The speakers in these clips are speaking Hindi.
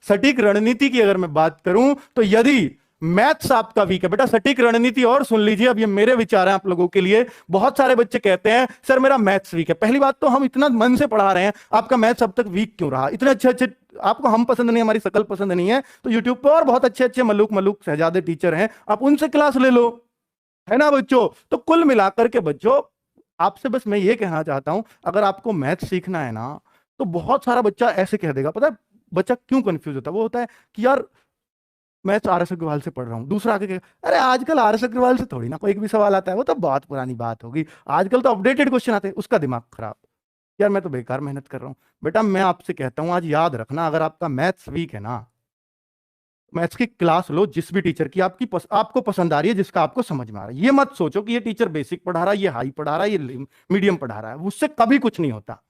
सटीक रणनीति की अगर मैं बात करूं तो यदि मैथ्स आपका वीक है, बेटा सटीक रणनीति और सुन लीजिए, अब ये मेरे विचार हैं आप लोगों के लिए। बहुत सारे बच्चे कहते हैं सर मेरा मैथ्स वीक है। पहली बात तो हम इतना मन से पढ़ा रहे हैं, आपका मैथ्स अब तक वीक क्यों रहा? इतने अच्छे अच्छे आपको हम पसंद नहीं, हमारी शकल पसंद नहीं है, तो यूट्यूब पर और बहुत अच्छे अच्छे मलूक मलूक शहजादे टीचर हैं, आप उनसे क्लास ले लो, है ना बच्चों। तो कुल मिलाकर के बच्चों आपसे बस मैं ये कहना चाहता हूं, अगर आपको मैथ सीखना है ना, तो बहुत सारा बच्चा ऐसे कह देगा, पता है बच्चा क्यों कंफ्यूज होता है? वो होता है कि यार मैं तो आर एस अग्रवाल से पढ़ रहा हूँ, दूसरा आके अरे आजकल आर एस अग्रवाल से थोड़ी ना कोई भी सवाल आता है, वो तो बहुत पुरानी बात होगी, आजकल तो अपडेटेड क्वेश्चन आते हैं, उसका दिमाग खराब। यार मैं तो बेकार मेहनत कर रहा हूँ। बेटा मैं आपसे कहता हूँ आज याद रखना, अगर आपका मैथ्स वीक है ना, मैथ्स की क्लास लो जिस भी टीचर की आपको पसंद आ रही है, जिसका आपको समझ में आ रहा है। ये मत सोचो कि ये टीचर बेसिक पढ़ा रहा है, ये हाई पढ़ा रहा है, ये मीडियम पढ़ा रहा है, उससे कभी कुछ नहीं होता।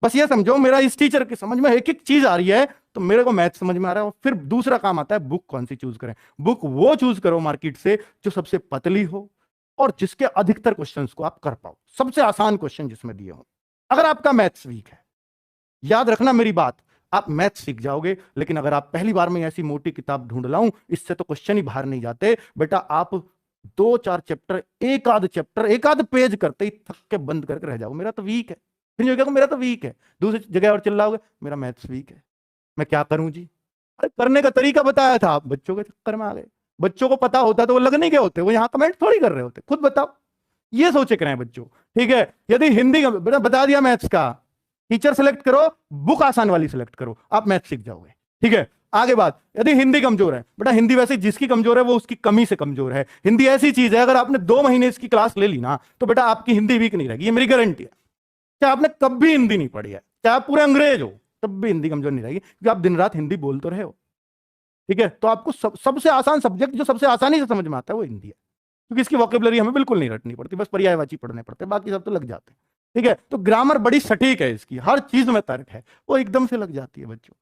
बस ये समझो मेरा इस टीचर के समझ में एक एक चीज आ रही है, तो मेरे को मैथ समझ में आ रहा है। और फिर दूसरा काम आता है बुक कौन सी चूज करें। बुक वो चूज करो मार्केट से जो सबसे पतली हो और जिसके अधिकतर क्वेश्चंस को आप कर पाओ, सबसे आसान क्वेश्चन जिसमें दिए हो। अगर आपका मैथ्स वीक है, याद रखना मेरी बात, आप मैथ सीख जाओगे, लेकिन अगर आप पहली बार में ऐसी मोटी किताब ढूंढ लाऊं, इससे तो क्वेश्चन ही बाहर नहीं जाते बेटा। आप 2-4 चैप्टर, एक आध पेज करते ही थक के बंद करके रह जाओगे, मेरा तो वीक है। फिर जो कहोगे मेरा तो वीक है, दूसरी जगह और चिल्लाओगे मेरा मैथ्स वीक है, मैं क्या करूं जी? अरे करने का तरीका बताया था, आप बच्चों के चक्कर में आ गए। बच्चों को पता होता तो वो लग नहीं गए होते, वो यहां कमेंट थोड़ी कर रहे होते, खुद बताओ। ये सोचे करें बच्चों, ठीक है। यदि हिंदी का बेटा बता दिया मैथ्स का, टीचर सेलेक्ट करो, बुक आसान वाली सेलेक्ट करो, आप मैथ सीख जाओगे, ठीक है। आगे बात, यदि हिंदी कमजोर है, बेटा हिंदी वैसे जिसकी कमजोर है वो उसकी कमी से कमजोर है। हिंदी ऐसी चीज है, अगर आपने 2 महीने इसकी क्लास ले ली ना, तो बेटा आपकी हिंदी वीक नहीं रहेगी, ये मेरी गारंटी है। चाहे आपने कभी हिंदी नहीं पढ़ी है, चाहे आप पूरे अंग्रेज हो, तब भी हिंदी कमजोर नहीं रहेगी, क्योंकि आप दिन रात हिंदी बोल तो रहे हो, ठीक है। तो आपको सबसे आसान सब्जेक्ट जो सबसे आसानी से समझ में आता है वो हिंदी है, क्योंकि इसकी वोकेबलरी हमें बिल्कुल नहीं रटनी पड़ती, बस पर्यायवाची पढ़ने पड़ते, बाकी सब तो लग जाते हैं, ठीक है। तो ग्रामर बड़ी सटीक है इसकी, हर चीज में तर्क है, वो एकदम से लग जाती है बच्चों,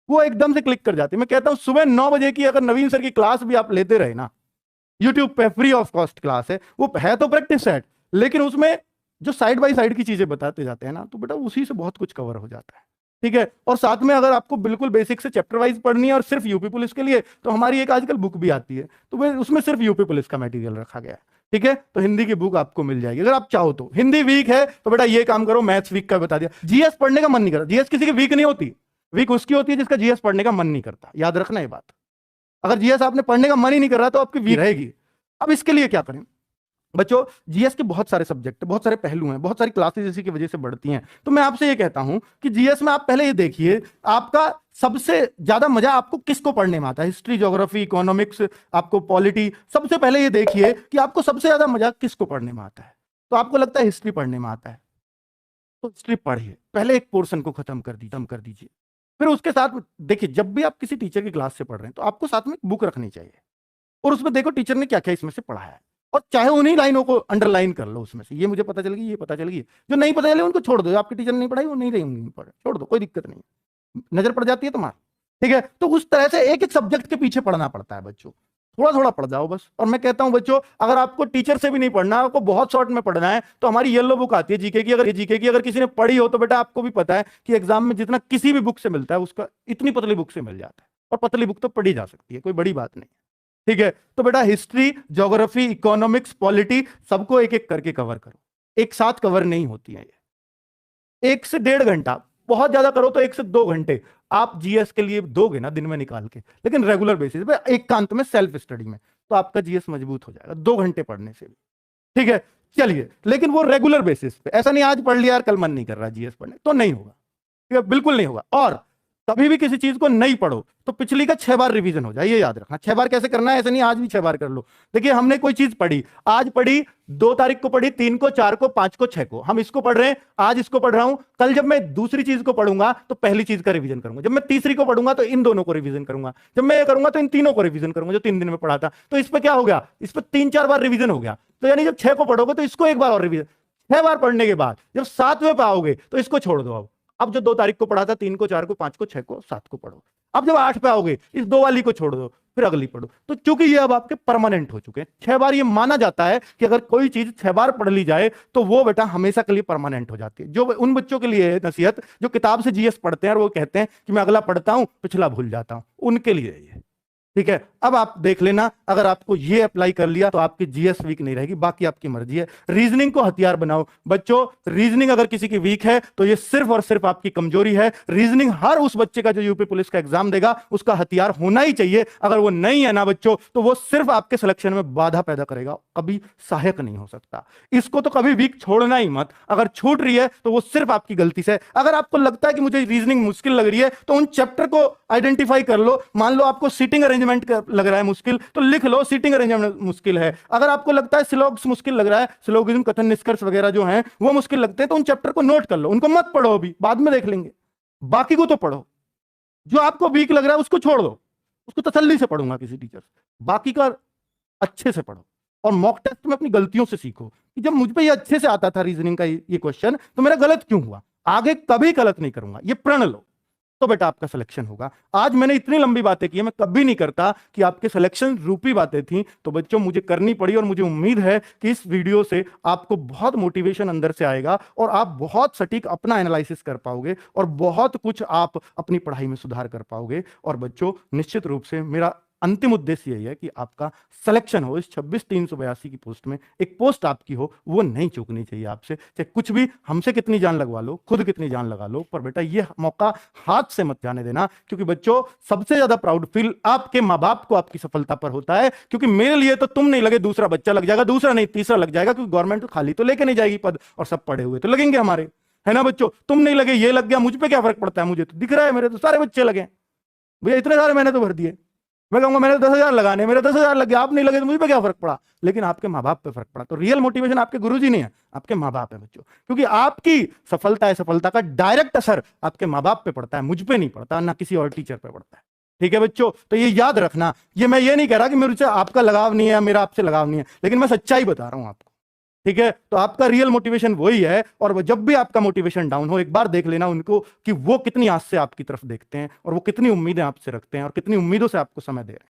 वो एकदम से क्लिक कर जाती है। मैं कहता हूं सुबह 9 बजे की अगर नवीन सर की क्लास भी आप लेते रहे ना, यूट्यूब पे फ्री ऑफ कॉस्ट क्लास है, वो है तो प्रैक्टिस सेट, लेकिन उसमें जो साइड बाय साइड की चीजें बताते जाते हैं ना, तो बेटा उसी से बहुत कुछ कवर हो जाता है, ठीक है। और साथ में अगर आपको बिल्कुल बेसिक से चैप्टर वाइज पढ़नी है और सिर्फ यूपी पुलिस के लिए, तो हमारी एक आजकल बुक भी आती है, तो उसमें सिर्फ यूपी पुलिस का मटेरियल रखा गया है, ठीक है। तो हिंदी की बुक आपको मिल जाएगी अगर आप चाहो तो। हिंदी वीक है तो बेटा ये काम करो, मैथ्स वीक का बता दिया। जीएस पढ़ने का मन नहीं करता, जीएस किसी की वीक नहीं होती, वीक उसकी होती है जिसका जीएस पढ़ने का मन नहीं करता, याद रखना ये बात। अगर जीएस आपने पढ़ने का मन ही नहीं कर रहा तो आपकी वीक रहेगी। अब इसके लिए क्या करें बच्चों, जीएस के बहुत सारे सब्जेक्ट, बहुत सारे पहलू हैं, बहुत सारी क्लासेस इसी की वजह से बढ़ती हैं। तो मैं आपसे ये कहता हूं कि जीएस में आप पहले ये देखिए, आपका सबसे ज्यादा मजा आपको किसको पढ़ने में आता है? हिस्ट्री, ज्योग्राफी, इकोनॉमिक्स, आपको पॉलिटी, सबसे पहले ये देखिए कि आपको सबसे ज्यादा मजा किसको पढ़ने में आता है। तो आपको लगता है हिस्ट्री पढ़ने में आता है, तो हिस्ट्री पढ़िए, पहले एक पोर्शन को खत्म कर दीजिए। फिर उसके साथ देखिए, जब भी आप किसी टीचर की क्लास से पढ़ रहे हैं तो आपको साथ में बुक रखनी चाहिए, और उसमें देखो टीचर ने क्या क्या इसमें से पढ़ाया है, और चाहे उन्हीं लाइनों को अंडरलाइन कर लो उसमें से, ये मुझे पता चल गई, ये पता चल गई। जो नहीं पता चले उनको छोड़ दो, आपके टीचर ने नहीं पढ़ाई वो नहीं रहेंगी, छोड़ दो, कोई दिक्कत नहीं, नजर पड़ जाती है तुम्हारी, ठीक है। तो उस तरह से एक एक सब्जेक्ट के पीछे पढ़ना पड़ता है बच्चों, थोड़ा थोड़ा पढ़ जाओ बस। और मैं कहता हूं बच्चों, अगर आपको टीचर से भी नहीं पढ़ना, आपको बहुत शॉर्ट में पढ़ना है, तो हमारी येलो बुक आती है जीके की, अगर किसी ने पढ़ी हो तो बेटा आपको भी पता है कि एग्जाम में जितना किसी भी बुक से मिलता है उसका इतनी पतली बुक से मिल जाता है, और पतली बुक तो पढ़ी जा सकती है, कोई बड़ी बात नहीं, ठीक है। तो बेटा हिस्ट्री, ज्योग्राफी, इकोनॉमिक्स, पॉलिटी, सबको एक एक करके कवर करो, एक साथ कवर नहीं होती है ये। 1 से 1.5 घंटा, बहुत ज्यादा करो तो 1 से 2 घंटे आप जीएस के लिए दोगे ना दिन में निकाल के, लेकिन रेगुलर बेसिस पे एकांत में सेल्फ स्टडी में, तो आपका जीएस मजबूत हो जाएगा 2 घंटे पढ़ने से भी, ठीक है। चलिए, लेकिन वो रेगुलर बेसिस पे, ऐसा नहीं आज पढ़ लिया यार कल मन नहीं कर रहा जीएस पढ़ने, तो नहीं होगा, ठीक है, बिल्कुल नहीं होगा। और कभी भी किसी चीज को नहीं पढ़ो तो पिछली का 6 बार रिवीजन हो जाए, ये याद रखना। 6 बार कैसे करना है, ऐसे नहीं आज भी 6 बार कर लो। देखिए हमने कोई चीज पढ़ी, आज पढ़ी, 2 तारीख को पढ़ी, 3 को, 4 को, 5 को, 6 को, हम इसको पढ़ रहे हैं, आज इसको पढ़ रहा हूं। कल जब मैं दूसरी चीज को पढ़ूंगा तो पहली चीज का रिवीजन करूंगा, जब मैं तीसरी को पढ़ूंगा तो इन दोनों को रिवीजन करूंगा, जब मैं ये करूंगा तो इन तीनों को रिवीजन करूंगा जो 3 दिन में पढ़ा था। तो इस पर क्या हो गया, इस पर 3-4 बार रिवीजन हो गया। तो यानी जब 6 को पढ़ोगे तो इसको एक बार और रिवीजन, 6 बार पढ़ने के बाद जब 7वें पे आओगे तो इसको छोड़ दो, अब अब जो 2 तारीख को पढ़ा था 3 को, 4 को, 5 को, 6 को, 7 को पढ़ो। अब जब 8 पे आओगे इस 2 वाली को छोड़ दो, फिर अगली पढ़ो। तो चूंकि ये अब आपके परमानेंट हो चुके हैं, 6 बार ये माना जाता है कि अगर कोई चीज 6 बार पढ़ ली जाए तो वो बेटा हमेशा के लिए परमानेंट हो जाती है। जो उन बच्चों के लिए है नसीहत जो किताब से जीएस पढ़ते हैं और वो कहते हैं कि मैं अगला पढ़ता हूं पिछला भूल जाता हूं, उनके लिए ये ठीक है। अब आप देख लेना, अगर आपको ये अप्लाई कर लिया तो आपकी जीएस वीक नहीं रहेगी, बाकी आपकी मर्जी है। रीजनिंग को हथियार बनाओ बच्चों। रीजनिंग अगर किसी की वीक है तो ये सिर्फ और सिर्फ आपकी कमजोरी है। रीजनिंग हर उस बच्चे का जो यूपी पुलिस का एग्जाम देगा उसका हथियार होना ही चाहिए। अगर वो नहीं है ना बच्चों तो वो सिर्फ आपके सिलेक्शन में बाधा पैदा करेगा, कभी सहायक नहीं हो सकता। इसको तो कभी वीक छोड़ना ही मत। अगर छूट रही है तो वो सिर्फ आपकी गलती से। अगर आपको लगता है कि मुझे रीजनिंग मुश्किल लग रही है तो उन चैप्टर को आइडेंटिफाई कर लो। मान लो आपको सीटिंग अरेंजमेंट लग रहा है मुश्किल तो लिख लो सीटिंग अरेंजमेंट मुश्किल है। अगर आपको लगता है सिलोग्स मुश्किल लग रहा है, सिलोगिज्म, कथन, निष्कर्ष वगैरह जो हैं वो मुश्किल लगते हैं तो उन चैप्टर को नोट कर लो, उनको मत पढ़ो, अभी बाद में देख लेंगे। बाकी को तो पढ़ो। जो आपको वीक लग रहा है उसको छोड़ दो, उसको तसल्ली से पढ़ूंगा किसी टीचर से। बाकी का अच्छे से पढ़ो और मॉक टेस्ट में अपनी गलतियों से सीखो कि जब मुझ पे ये अच्छे से आता था रीजनिंग का ये क्वेश्चन तो मेरा गलत क्यों हुआ, आगे कभी गलत नहीं करूंगा, ये प्रण लो तो बेटा आपका सिलेक्शन होगा। आज मैंने इतनी लंबी बातें की, मैं कभी नहीं करता कि आपके सिलेक्शन रूपी बातें थी, तो बच्चों मुझे करनी पड़ी और मुझे उम्मीद है कि इस वीडियो से आपको बहुत मोटिवेशन अंदर से आएगा और आप बहुत सटीक अपना एनालिसिस कर पाओगे और बहुत कुछ आप अपनी पढ़ाई में सुधार कर पाओगे। और बच्चों निश्चित रूप से मेरा अंतिम उद्देश्य यही है कि आपका सिलेक्शन हो इस 26,382 की पोस्ट में। एक पोस्ट आपकी हो, वो नहीं चूकनी चाहिए आपसे, चाहे कुछ भी, हमसे कितनी जान लगवा लो, खुद कितनी जान लगा लो, पर बेटा ये मौका हाथ से मत जाने देना। क्योंकि बच्चों सबसे ज्यादा प्राउड फील आपके माँ बाप को आपकी सफलता पर होता है। क्योंकि मेरे लिए तो तुम नहीं लगे, दूसरा बच्चा लग जाएगा, दूसरा नहीं तीसरा लग जाएगा, क्योंकि गवर्नमेंट खाली तो लेके नहीं जाएगी पद, और सब पढ़े हुए तो लगेंगे हमारे, है ना बच्चों। तुम नहीं लगे, ये लग गया, मुझ पर क्या फर्क पड़ता है, मुझे तो दिख रहा है, मेरे तो सारे बच्चे लगे भैया, इतने सारे मैंने तो भर दिए। मैं कहूंगा मैंने 10,000 लगाने, मेरे 10,000 लग गए, आप नहीं लगे तो मुझे पे क्या फर्क पड़ा, लेकिन आपके माँ बाप पे फर्क पड़ा। तो रियल मोटिवेशन आपके गुरुजी नहीं है, आपके माँ बाप है बच्चों। क्योंकि आपकी सफलता का डायरेक्ट असर आपके माँ बाप पे पड़ता है, मुझ पे नहीं पड़ता, ना किसी और टीचर पे पड़ता है। ठीक है बच्चों, तो ये याद रखना। ये मैं ये नहीं कह रहा कि मेरे से आपका लगाव नहीं है, मेरा आपसे लगाव नहीं है, लेकिन मैं सच्चाई बता रहा हूं आपको। ठीक है, तो आपका रियल मोटिवेशन वही है। और जब भी आपका मोटिवेशन डाउन हो, एक बार देख लेना उनको कि वो कितनी आस से आपकी तरफ देखते हैं और वो कितनी उम्मीदें आपसे रखते हैं और कितनी उम्मीदों से आपको समय दे रहे हैं।